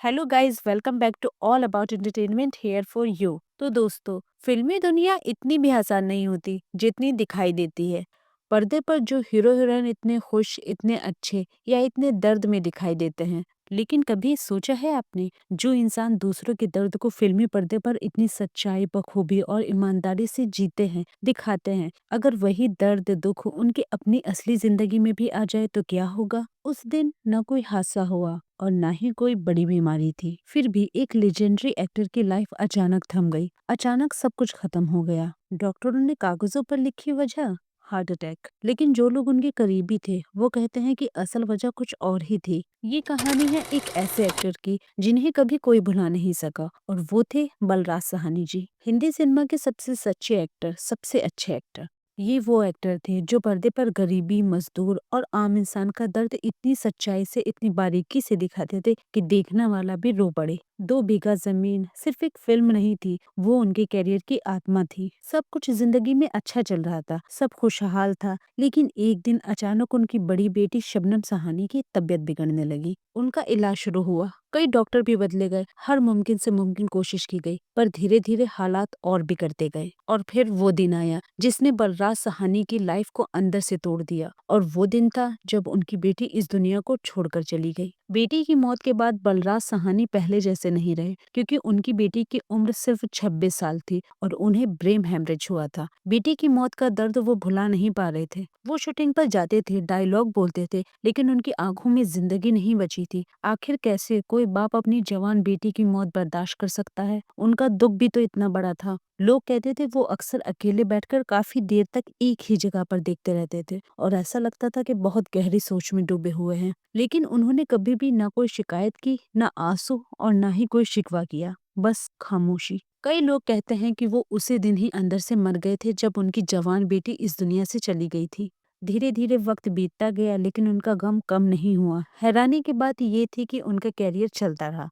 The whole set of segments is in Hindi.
Hello guys, welcome back to all about entertainment here for you. तो दोस्तों, फिल्मी दुनिया इतनी भी आसान नहीं होती जितनी दिखाई देती है। पर्दे पर जो हीरो हीरोइन इतने खुश, इतने अच्छे या इतने दर्द में दिखाई देते हैं, लेकिन कभी सोचा है आपने, जो इंसान दूसरों के दर्द को फिल्मी पर्दे पर इतनी सच्चाई, बखूबी और ईमानदारी से जीते हैं, दिखाते हैं, अगर वही दर्द, दुख उनकी अपनी असली जिंदगी में भी आ जाए तो क्या होगा? उस दिन न कोई हादसा हुआ और ना ही कोई बड़ी बीमारी थी, फिर भी एक लेजेंडरी एक्टर की लाइफ अचानक थम गई। अचानक सब कुछ खत्म हो गया। डॉक्टरों ने कागजों पर लिखी वजह हार्ट अटैक, लेकिन जो लोग उनके करीबी थे वो कहते हैं कि असल वजह कुछ और ही थी। ये कहानी है एक ऐसे एक्टर की जिन्हें कभी कोई भुला नहीं सका, और वो थे बलराज साहनी जी, हिंदी सिनेमा के सबसे सच्चे एक्टर, सबसे अच्छे एक्टर। ये वो एक्टर थे जो पर्दे पर गरीबी, मजदूर और आम इंसान का दर्द इतनी सच्चाई से, इतनी बारीकी से दिखाते थे कि देखने वाला भी रो पड़े। 2 बीघा जमीन सिर्फ एक फिल्म नहीं थी, वो उनके करियर की आत्मा थी। सब कुछ जिंदगी में अच्छा चल रहा था, सब खुशहाल था, लेकिन एक दिन अचानक उनकी बड़ी बेटी शबनम सहानी की तबीयत बिगड़ने लगी। उनका इलाज शुरू हुआ, कई डॉक्टर भी बदले गए, हर मुमकिन से मुमकिन कोशिश की गई, पर धीरे धीरे हालात और बिगड़ते गए। और फिर वो दिन आया जिसने बलराज साहनी की लाइफ को अंदर से तोड़ दिया, और वो दिन था जब उनकी बेटी इस दुनिया को छोड़कर चली गई। बेटी की मौत के बाद बलराज साहनी पहले जैसे नहीं रहे, क्योंकि उनकी बेटी की उम्र सिर्फ 26 साल थी और उन्हें ब्रेन हेमरेज हुआ था। बेटी की मौत का दर्द वो भुला नहीं पा रहे थे। वो शूटिंग पर जाते थे, डायलॉग बोलते थे, लेकिन उनकी आंखों में जिंदगी नहीं बची थी। आखिर कैसे कोई बाप अपनी जवान बेटी की मौत बर्दाश्त कर सकता है? उनका दुख भी तो इतना बड़ा था। लोग कहते थे वो अक्सर अकेले बैठकर काफी देर तक एक ही जगह पर देखते रहते थे, और ऐसा लगता था कि बहुत गहरी सोच में डूबे हुए हैं। लेकिन उन्होंने कभी भी ना कोई शिकायत की, ना आंसू, और ना ही कोई शिकवा किया, बस खामोशी। कई लोग कहते हैं कि वो उसी दिन ही अंदर से मर गए थे जब उनकी जवान बेटी इस दुनिया से चली गई थी। धीरे धीरे वक्त बीतता गया, लेकिन उनका गम कम नहीं हुआ। हैरानी की बात ये थी कि उनका कैरियर चलता रहा।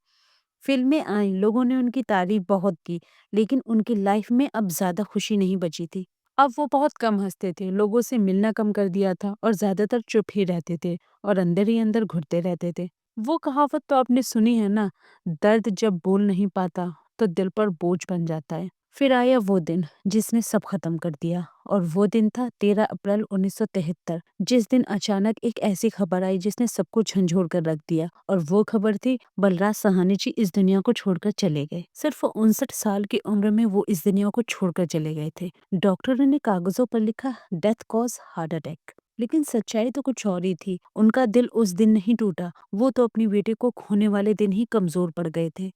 फिल्में आई, लोगों ने उनकी तारीफ बहुत की, लेकिन उनकी लाइफ में अब ज्यादा खुशी नहीं बची थी। अब वो बहुत कम हंसते थे, लोगों से मिलना कम कर दिया था, और ज्यादातर चुप ही रहते थे और अंदर ही अंदर घुटते रहते थे। वो कहावत तो आपने सुनी है ना, दर्द जब बोल नहीं पाता तो दिल पर बोझ बन जाता है। फिर आया वो दिन जिसने सब खत्म कर दिया, और वो दिन था 13 अप्रैल 1973, जिस दिन अचानक एक ऐसी खबर आई जिसने सबको झंझोर कर रख दिया। और वो खबर थी, बलराज साहनी जी इस दुनिया को छोड़कर चले गए। सिर्फ 59 साल की उम्र में वो इस दुनिया को छोड़कर चले गए थे। डॉक्टरों ने कागजों पर लिखा डेथ कॉज हार्ट अटैक, लेकिन सच्चाई तो कुछ और ही थी। उनका दिल उस दिन नहीं टूटा, वो तो अपनी बेटे को खोने वाले दिन ही कमजोर पड़ गए थे।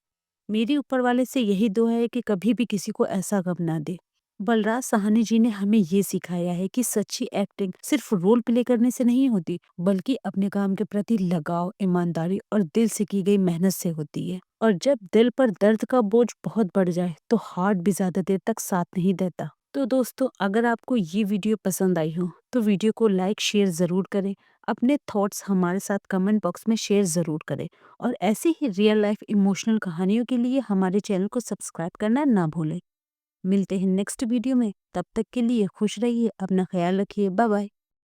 मेरी ऊपर वाले से यही दुआ है कि कभी भी किसी को ऐसा गम ना दे। बलराज साहनी जी ने हमें ये सिखाया है कि सच्ची एक्टिंग सिर्फ रोल प्ले करने से नहीं होती, बल्कि अपने काम के प्रति लगाव, ईमानदारी और दिल से की गई मेहनत से होती है। और जब दिल पर दर्द का बोझ बहुत बढ़ जाए तो हार्ट भी ज्यादा देर तक साथ नहीं देता। तो दोस्तों, अगर आपको ये वीडियो पसंद आई हो तो वीडियो को लाइक शेयर जरूर करें। अपने थॉट्स हमारे साथ कमेंट बॉक्स में शेयर जरूर करें, और ऐसी ही रियल लाइफ इमोशनल कहानियों के लिए हमारे चैनल को सब्सक्राइब करना ना भूलें। मिलते हैं नेक्स्ट वीडियो में, तब तक के लिए खुश रहिए, अपना ख्याल रखिए, बाय बाय।